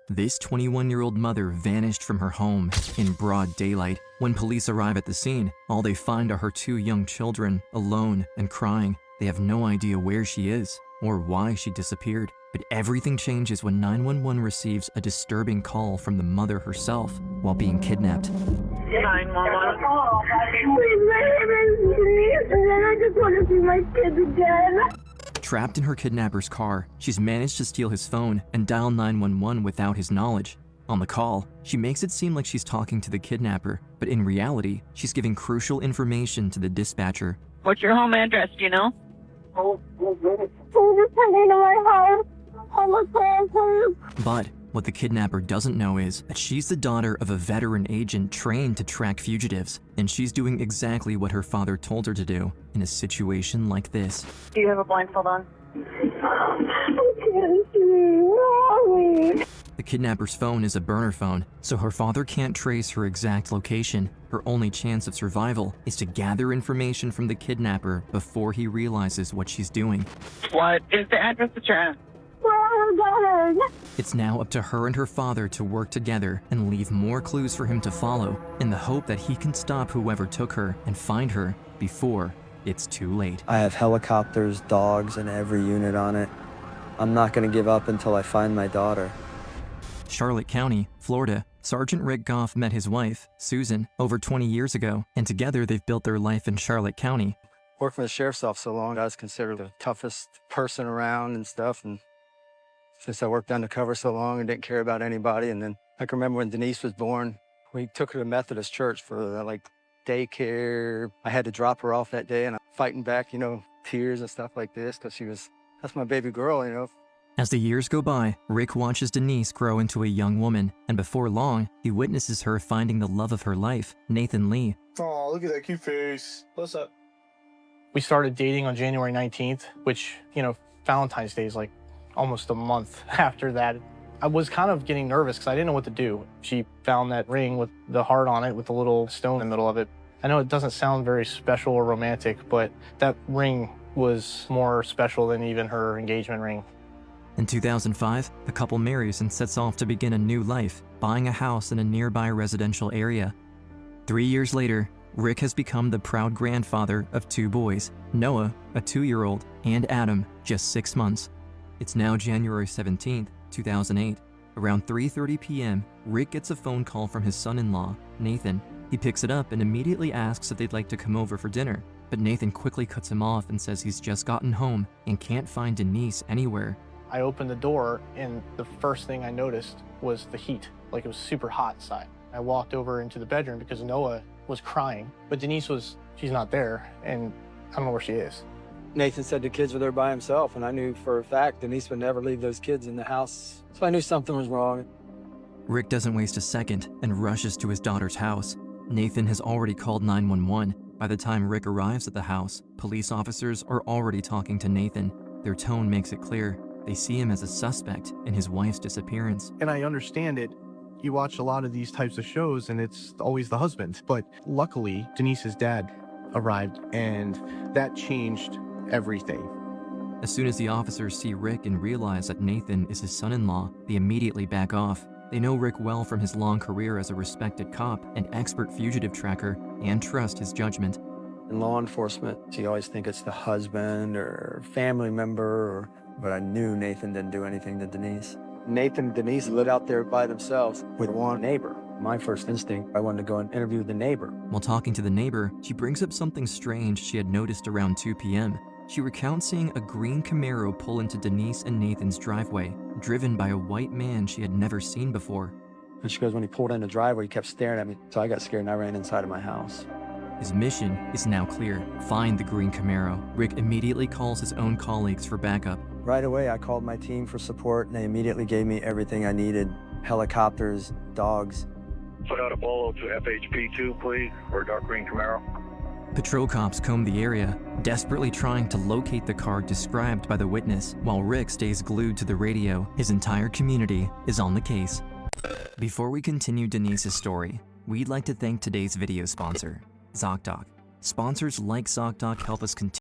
This 21-year-old mother vanished from her home in broad daylight. When police arrive at the scene, all they find are her two young children, alone and crying. They have no idea where she is or why she disappeared. But everything changes when 911 receives a disturbing call from the mother herself while being kidnapped. 911. My name is Denise, and I just want to see my kids again. Trapped in her kidnapper's car, she's managed to steal his phone and dial 911 without his knowledge. On the call, she makes it seem like she's talking to the kidnapper, but in reality, she's giving crucial information to the dispatcher. What's your home address, do you know? Please come into my house. I'm a please. But what the kidnapper doesn't know is that she's the daughter of a veteran agent trained to track fugitives, and she's doing exactly what her father told her to do in a situation like this. Do you have a blindfold on? I can't see. Mommy. The kidnapper's phone is a burner phone, so her father can't trace her exact location. Her only chance of survival is to gather information from the kidnapper before he realizes what she's doing. What is the address that you're at? It's now up to her and her father to work together and leave more clues for him to follow, in the hope that he can stop whoever took her and find her before it's too late. I have helicopters, dogs, and every unit on it. I'm not going to give up until I find my daughter. Charlotte County, Florida. Sergeant Rick Goff met his wife, Susan, over 20 years ago, and together they've built their life in Charlotte County. Worked for the sheriff's office so long, I was considered the toughest person around and stuff. And since I worked undercover so long and didn't care about anybody, and then I can remember when Denise was born, we took her to Methodist church for daycare. I had to drop her off that day, and I'm fighting back, tears and stuff like this, because that's my baby girl, As the years go by, Rick watches Denise grow into a young woman, and before long, he witnesses her finding the love of her life, Nathan Lee. Oh, look at that cute face. What's up? We started dating on January 19th, which, Valentine's Day is almost a month after that. I was kind of getting nervous because I didn't know what to do. She found that ring with the heart on it with a little stone in the middle of it. I know it doesn't sound very special or romantic, but that ring was more special than even her engagement ring. In 2005, the couple marries and sets off to begin a new life, buying a house in a nearby residential area. 3 years later, Rick has become the proud grandfather of two boys, Noah, a 2-year-old, and Adam, just 6 months. It's now January 17th, 2008. Around 3:30 p.m., Rick gets a phone call from his son-in-law, Nathan. He picks it up and immediately asks if they'd like to come over for dinner, but Nathan quickly cuts him off and says he's just gotten home and can't find Denise anywhere. I opened the door, and the first thing I noticed was the heat. It was super hot inside. I walked over into the bedroom because Noah was crying, but Denise she's not there, and I don't know where she is. Nathan said the kids were there by himself, and I knew for a fact Denise would never leave those kids in the house, so I knew something was wrong. Rick doesn't waste a second and rushes to his daughter's house. Nathan has already called 911. By the time Rick arrives at the house, police officers are already talking to Nathan. Their tone makes it clear they see him as a suspect in his wife's disappearance. And I understand it. You watch a lot of these types of shows and it's always the husband. But luckily, Denise's dad arrived and that changed everything. As soon as the officers see Rick and realize that Nathan is his son-in-law, they immediately back off. They know Rick well from his long career as a respected cop and expert fugitive tracker, and trust his judgment. In law enforcement, you always think it's the husband or family member, but I knew Nathan didn't do anything to Denise. Nathan and Denise lived out there by themselves with one neighbor. My first instinct, I wanted to go and interview the neighbor. While talking to the neighbor, she brings up something strange she had noticed around 2 p.m. She recounts seeing a green Camaro pull into Denise and Nathan's driveway, driven by a white man she had never seen before. And she goes, when he pulled in the driveway, he kept staring at me. So I got scared and I ran inside of my house. His mission is now clear: find the green Camaro. Rick immediately calls his own colleagues for backup. Right away, I called my team for support, and they immediately gave me everything I needed. Helicopters, dogs. Put out a bolo to FHP2, please, for a dark green Camaro. Patrol cops comb the area, desperately trying to locate the car described by the witness, while Rick stays glued to the radio. His entire community is on the case. Before we continue Denise's story, we'd like to thank today's video sponsor, ZocDoc. Sponsors like ZocDoc help us continue